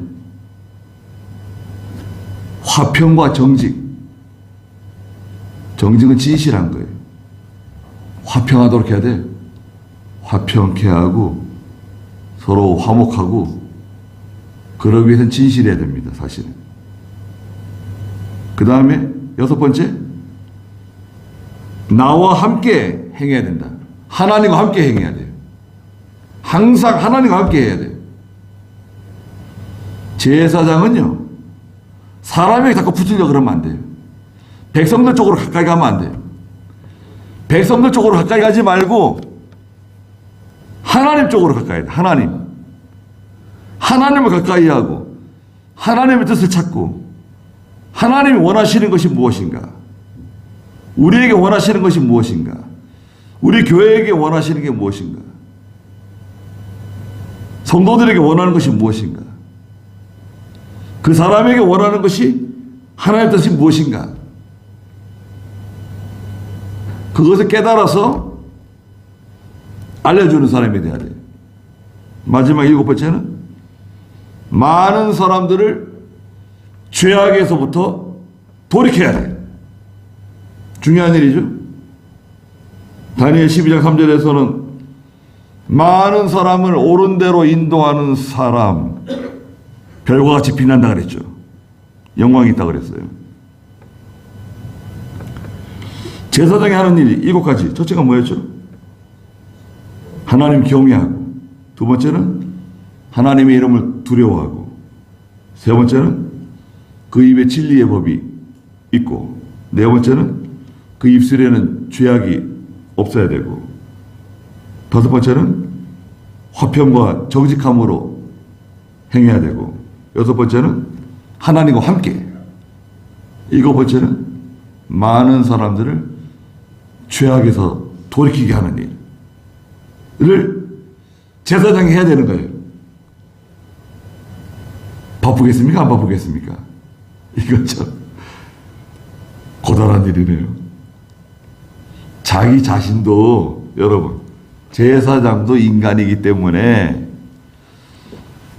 화평과 정직. 정직은 진실한 거예요. 화평하도록 해야 돼. 화평케 하고 서로 화목하고 그러기 위해서는 진실해야 됩니다. 사실은. 그 다음에 6번째, 나와 함께 행해야 된다. 하나님과 함께 행해야 돼요. 항상 하나님과 함께 해야 돼요. 제사장은요, 사람에게 자꾸 붙으려고 그러면 안 돼요. 백성들 쪽으로 가까이 가면 안 돼요. 백성들 쪽으로 가까이 가지 말고 하나님 쪽으로 가까이 해야 돼요. 하나님을 가까이 하고 하나님의 뜻을 찾고 하나님이 원하시는 것이 무엇인가? 우리에게 원하시는 것이 무엇인가? 우리 교회에게 원하시는 게 무엇인가? 성도들에게 원하는 것이 무엇인가? 그 사람에게 원하는 것이 하나님의 뜻이 무엇인가? 그것을 깨달아서 알려주는 사람이 돼야 돼요. 마지막 7번째는 많은 사람들을 죄악에서부터 돌이켜야 돼요. 중요한 일이죠. 다니엘 12장 3절에서는 많은 사람을 옳은 대로 인도하는 사람, 별과 같이 빛난다 그랬죠. 영광이 있다 그랬어요. 제사장이 하는 일이 7가지. 첫째가 뭐였죠? 하나님 경외하고, 두 번째는 하나님의 이름을 두려워하고, 세 번째는 그 입에 진리의 법이 있고, 네 번째는 그 입술에는 죄악이 없어야 되고, 다섯 번째는 화평과 정직함으로 행해야 되고, 여섯 번째는 하나님과 함께, 일곱 번째는 많은 사람들을 죄악에서 돌이키게 하는 일을 제사장이 해야 되는 거예요. 바쁘겠습니까? 안 바쁘겠습니까? 이거 참 고단한 일이네요. 자기 자신도, 여러분, 제사장도 인간이기 때문에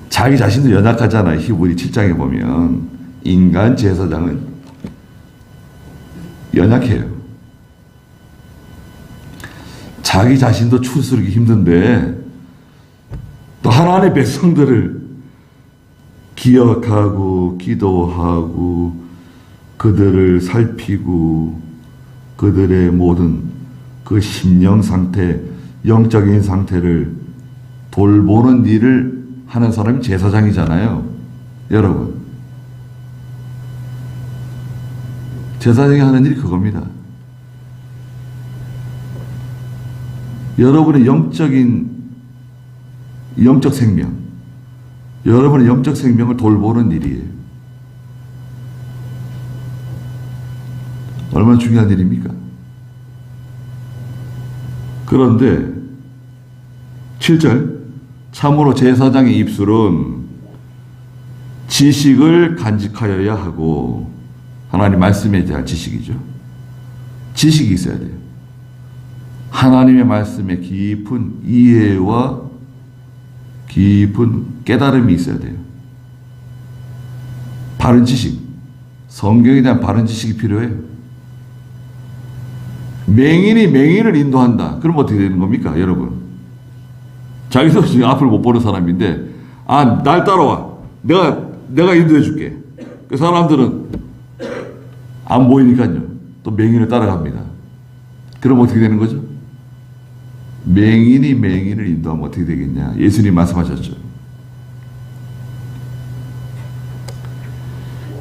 자기 자신도 연약하잖아요. 히브리 7장에 보면 인간 제사장은 연약해요. 자기 자신도 추스르기 힘든데 또 하나님의 백성들을 기억하고 기도하고 그들을 살피고 그들의 모든 그 심령 상태, 영적인 상태를 돌보는 일을 하는 사람이 제사장이잖아요. 여러분, 제사장이 하는 일이 그겁니다. 여러분의 영적 생명, 여러분의 영적 생명을 돌보는 일이에요. 얼마나 중요한 일입니까? 그런데 7절, 참으로 제사장의 입술은 지식을 간직하여야 하고, 하나님 말씀에 대한 지식이죠. 지식이 있어야 돼요. 하나님의 말씀에 깊은 이해와 깊은 깨달음이 있어야 돼요. 바른 지식, 성경에 대한 바른 지식이 필요해요. 맹인이 맹인을 인도한다. 그럼 어떻게 되는 겁니까, 여러분? 자기도 지금 앞을 못 보는 사람인데, 날 따라와. 내가 인도해 줄게. 그 사람들은 안 보이니까요. 또 맹인을 따라갑니다. 그럼 어떻게 되는 거죠? 맹인이 맹인을 인도하면 어떻게 되겠냐? 예수님 말씀하셨죠.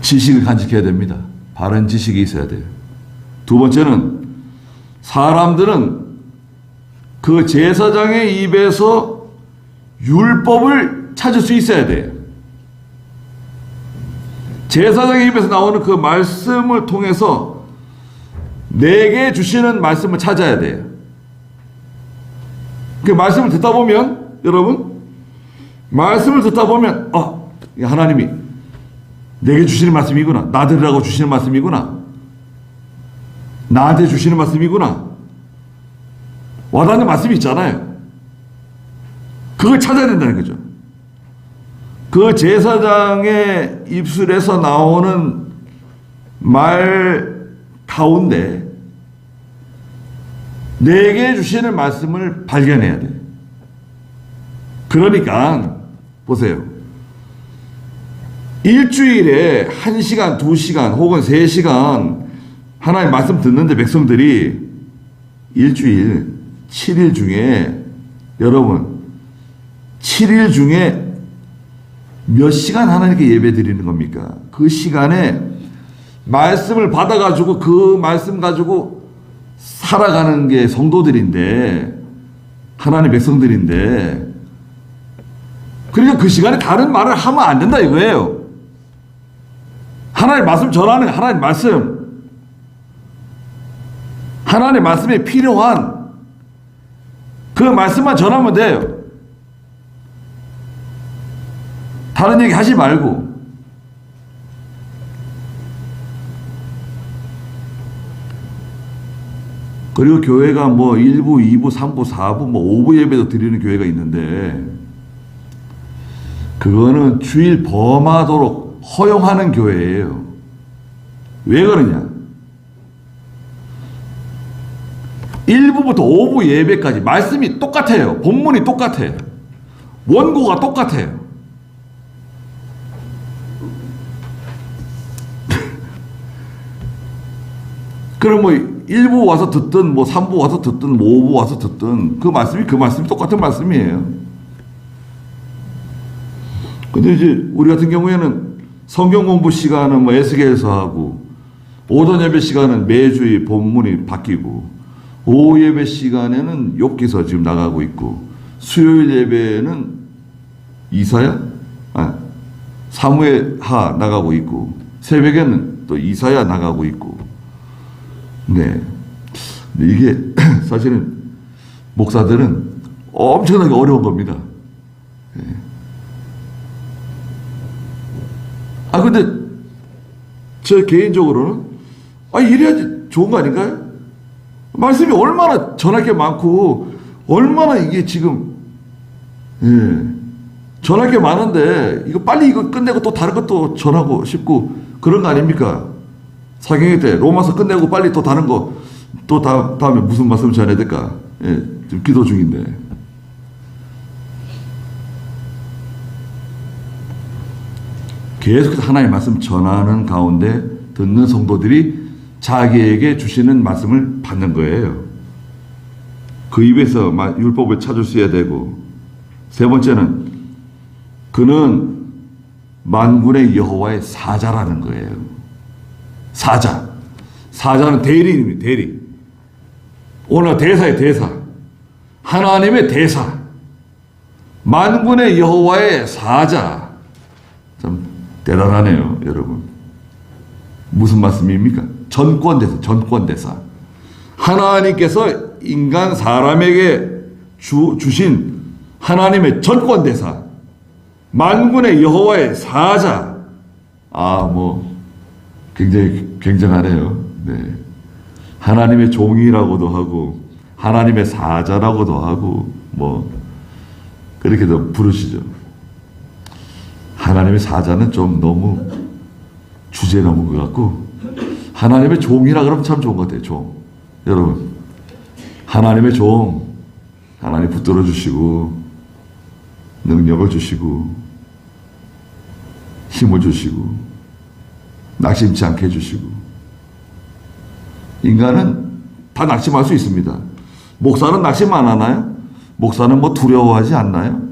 지식을 간직해야 됩니다. 바른 지식이 있어야 돼요. 두 번째는 사람들은 그 제사장의 입에서 율법을 찾을 수 있어야 돼요. 제사장의 입에서 나오는 그 말씀을 통해서 내게 주시는 말씀을 찾아야 돼요. 그 말씀을 듣다 보면, 여러분, 말씀을 듣다 보면, 하나님이 내게 주시는 말씀이구나. 나들으라고 주시는 말씀이구나. 나한테 주시는 말씀이구나. 와닿는 말씀이 있잖아요. 그걸 찾아야 된다는 거죠. 그 제사장의 입술에서 나오는 말 가운데 내게 주시는 말씀을 발견해야 돼. 그러니까 보세요. 일주일에 1시간, 2시간 혹은 3시간 하나님 말씀 듣는데 백성들이 일주일 7일 중에 여러분 7일 중에 몇 시간 하나님께 예배 드리는 겁니까? 그 시간에 말씀을 받아가지고 그 말씀 가지고 살아가는 게 성도들인데 하나님 백성들인데 그러니까 그 시간에 다른 말을 하면 안 된다 이거예요. 하나님 말씀 전하는 하나님 말씀 하나님의 말씀에 필요한 그 말씀만 전하면 돼요. 다른 얘기 하지 말고. 그리고 교회가 뭐 1부, 2부, 3부, 4부, 뭐 5부 예배도 드리는 교회가 있는데 그거는 주일 범하도록 허용하는 교회예요. 왜 그러냐? 1부부터 5부 예배까지 말씀이 똑같아요. 본문이 똑같아요. 원고가 똑같아요. 그럼 뭐 1부 와서 듣든 뭐 3부 와서 듣든 뭐 5부 와서 듣든 그 말씀이 똑같은 말씀이에요. 근데 이제 우리 같은 경우에는 성경 공부 시간은 뭐 에스겔서 하고 오전 예배 시간은 매주 본문이 바뀌고 오후 예배 시간에는 욥기서 지금 나가고 있고 수요일 예배는 이사야? 사무엘하 나가고 있고 새벽에는 또 이사야 나가고 있고 네. 근데 이게 사실은 목사들은 엄청나게 어려운 겁니다. 네. 근데 저 개인적으로는 이래야지 좋은 거 아닌가요? 말씀이 얼마나 전할 게 많고 얼마나 이게 지금 전할 게 많은데 이거 빨리 이거 끝내고 또 다른 것도 전하고 싶고 그런 거 아닙니까? 사경회 때 로마서 끝내고 빨리 또 다른 거 또 다음에 무슨 말씀 전해야 될까? 지금 기도 중인데. 계속해서 하나님의 말씀 전하는 가운데 듣는 성도들이 자기에게 주시는 말씀을 받는 거예요. 그 입에서 율법을 찾을 수 있어야 되고 세 번째는 그는 만군의 여호와의 사자라는 거예요. 사자는 대리인입니다. 대리. 오늘 대사의 대사. 하나님의 대사. 만군의 여호와의 사자. 참 대단하네요, 여러분. 무슨 말씀입니까? 전권대사. 하나님께서 인간 사람에게 주신 하나님의 전권대사. 만군의 여호와의 사자. 굉장히 굉장하네요. 네. 하나님의 종이라고도 하고, 하나님의 사자라고도 하고, 그렇게도 부르시죠. 하나님의 사자는 좀 너무 주제 넘은 것 같고, 하나님의 종이라 그러면 참 좋은 것 같아요, 종. 여러분, 하나님의 종, 하나님 붙들어 주시고, 능력을 주시고, 힘을 주시고, 낙심치 않게 해주시고. 인간은 다 낙심할 수 있습니다. 목사는 낙심 안 하나요? 목사는 두려워하지 않나요?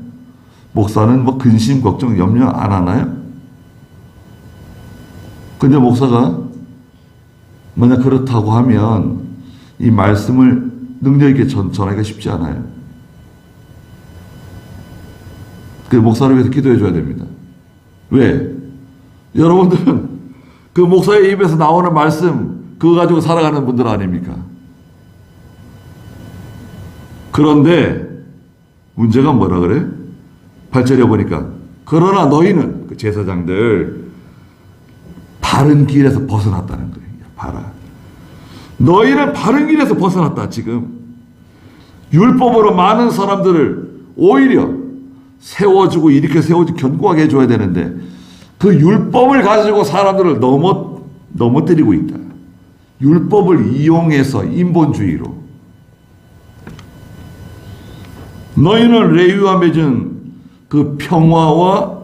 목사는 근심, 걱정, 염려 안 하나요? 근데 목사가 만약 그렇다고 하면 이 말씀을 능력 있게 전하기가 쉽지 않아요. 그 목사를 위해서 기도해 줘야 됩니다. 왜? 여러분들은 그 목사의 입에서 나오는 말씀 그거 가지고 살아가는 분들 아닙니까? 그런데 문제가 뭐라 그래? 8절에 보니까 그러나 너희는 그 제사장들 바른 길에서 벗어났다는 거예요. 봐라. 너희는 바른 길에서 벗어났다. 지금 율법으로 많은 사람들을 오히려 세워주고 이렇게 세워주고 견고하게 해줘야 되는데 그 율법을 가지고 사람들을 넘어뜨리고 있다. 율법을 이용해서 인본주의로. 너희는 레위와 맺은 그 평화와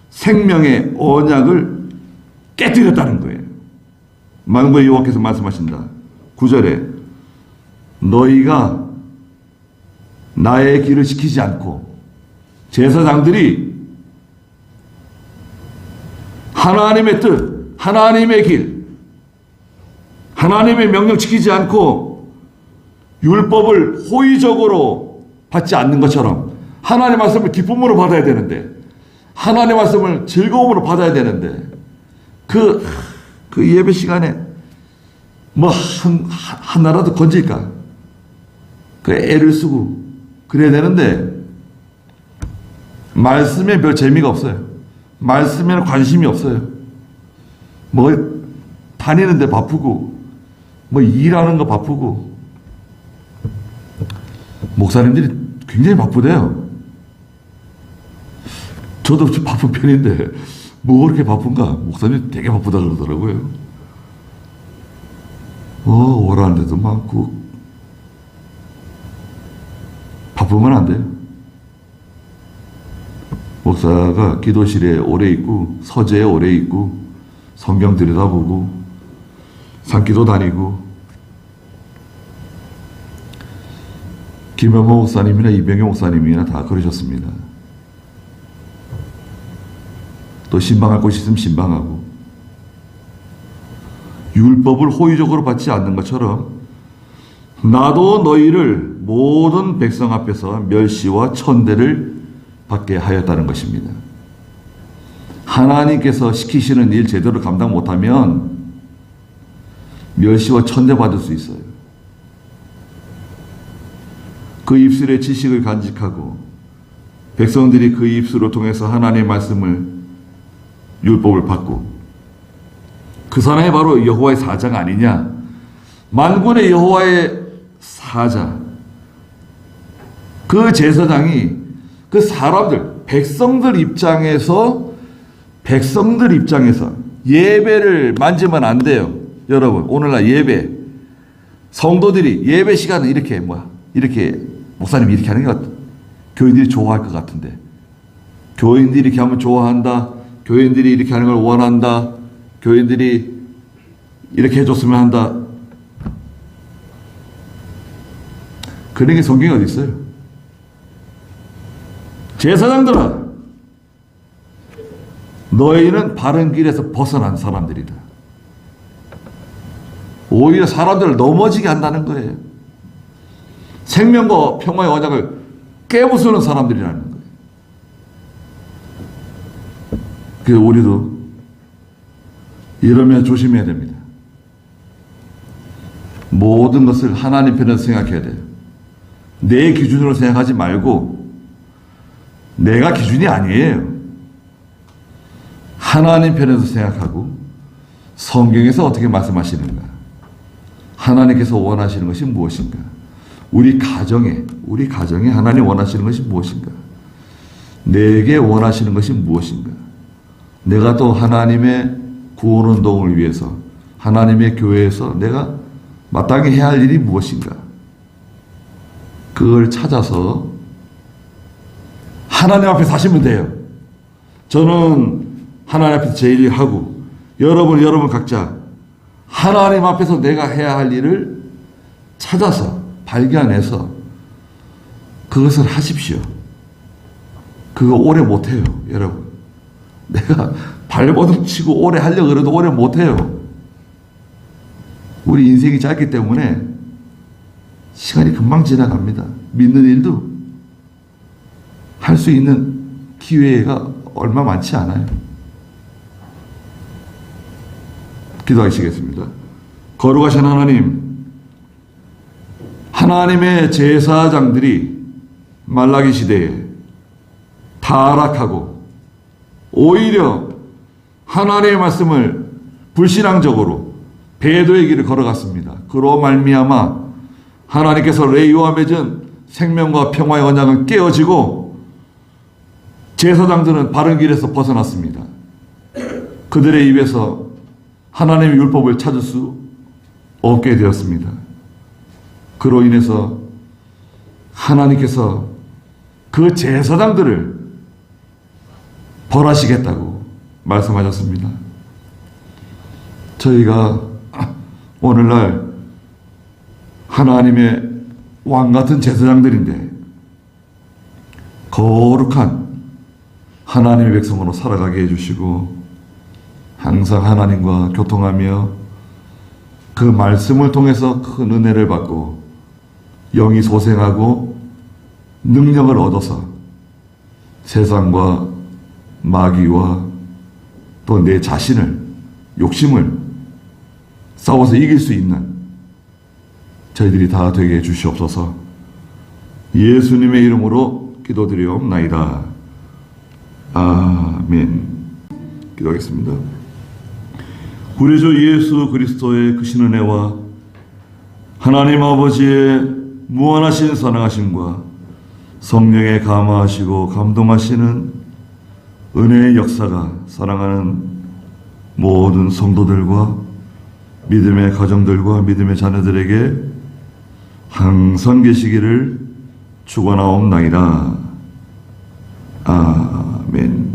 생명의 언약을 깨뜨렸다는 거예요. 만군의 여호와께서 말씀하신다. 9절에 너희가 나의 길을 지키지 않고 제사장들이 하나님의 뜻, 하나님의 길, 하나님의 명령 지키지 않고 율법을 호의적으로 받지 않는 것처럼 하나님의 말씀을 기쁨으로 받아야 되는데, 하나님의 말씀을 즐거움으로 받아야 되는데, 그 예배 시간에 뭐 하나라도 건질까? 그 애를 쓰고 그래야 되는데 말씀에 별 재미가 없어요. 말씀에는 관심이 없어요. 뭐 다니는데 바쁘고 뭐 일하는 거 바쁘고. 목사님들이 굉장히 바쁘대요. 저도 좀 바쁜 편인데 뭐 그렇게 바쁜가? 목사님 되게 바쁘다 그러더라고요. 오라는 데도 많고. 바쁘면 안 돼요. 목사가 기도실에 오래 있고 서재에 오래 있고 성경 들여다보고 산기도 다니고. 김현모 목사님이나 이병영 목사님이나 다 그러셨습니다. 또 신방할 곳이 있으면 신방하고. 율법을 호의적으로 받지 않는 것처럼 나도 너희를 모든 백성 앞에서 멸시와 천대를 받게 하였다는 것입니다. 하나님께서 시키시는 일 제대로 감당 못하면 멸시와 천대 받을 수 있어요. 그 입술의 지식을 간직하고 백성들이 그 입술을 통해서 하나님의 말씀을, 율법을 받고, 그 사람이 바로 여호와의 사자가 아니냐? 만군의 여호와의 사자. 그 제사장이 그 사람들, 백성들 입장에서 예배를 만지면 안 돼요. 여러분, 오늘날 예배, 성도들이 예배 시간은 이렇게 목사님이 이렇게 하는 것, 교인들이 좋아할 것 같은데, 교인들이 이렇게 하면 좋아한다, 교인들이 이렇게 하는 걸 원한다, 교인들이 이렇게 해줬으면 한다. 그런 게 성경에 어디 있어요? 제사장들아, 너희는 바른 길에서 벗어난 사람들이다. 오히려 사람들을 넘어지게 한다는 거예요. 생명과 평화의 언약을 깨부수는 사람들이라는 거예요. 그래서 우리도 이러면 조심해야 됩니다. 모든 것을 하나님 편에서 생각해야 돼요. 내 기준으로 생각하지 말고, 내가 기준이 아니에요. 하나님 편에서 생각하고 성경에서 어떻게 말씀하시는가, 하나님께서 원하시는 것이 무엇인가, 우리 가정에 하나님 원하시는 것이 무엇인가, 내게 원하시는 것이 무엇인가, 내가 또 하나님의 구원운동을 위해서 하나님의 교회에서 내가 마땅히 해야 할 일이 무엇인가, 그걸 찾아서 하나님 앞에 사시면 돼요. 저는 하나님 앞에서 제 일을 하고, 여러분 각자 하나님 앞에서 내가 해야 할 일을 찾아서 발견해서 그것을 하십시오. 그거 오래 못해요, 여러분. 내가 발버둥 치고 오래 하려고 그래도 오래 못해요. 우리 인생이 짧기 때문에 시간이 금방 지나갑니다. 믿는 일도 할 수 있는 기회가 얼마 많지 않아요. 기도하시겠습니다. 거룩하신 하나님, 하나님의 제사장들이 말라기 시대에 타락하고 오히려 하나님의 말씀을 불신앙적으로 배도의 길을 걸어갔습니다. 그로 말미암아 하나님께서 레위와 맺은 생명과 평화의 언약은 깨어지고 제사장들은 바른 길에서 벗어났습니다. 그들의 입에서 하나님의 율법을 찾을 수 없게 되었습니다. 그로 인해서 하나님께서 그 제사장들을 벌하시겠다고 말씀하셨습니다. 저희가 오늘날 하나님의 왕 같은 제사장들인데 거룩한 하나님의 백성으로 살아가게 해주시고 항상 하나님과 교통하며 그 말씀을 통해서 큰 은혜를 받고 영이 소생하고 능력을 얻어서 세상과 마귀와 또 내 자신을 욕심을 싸워서 이길 수 있는 저희들이 다 되게 해주시옵소서. 예수님의 이름으로 기도드리옵나이다. 아멘. 기도하겠습니다. 우리 주 예수 그리스도의 크신 은혜와 하나님 아버지의 무한하신 사랑하심과 성령의 감화하시고 감동하시는 은혜의 역사가 사랑하는 모든 성도들과 믿음의 가정들과 믿음의 자녀들에게 항상 계시기를 축원하옵나이다. 아멘.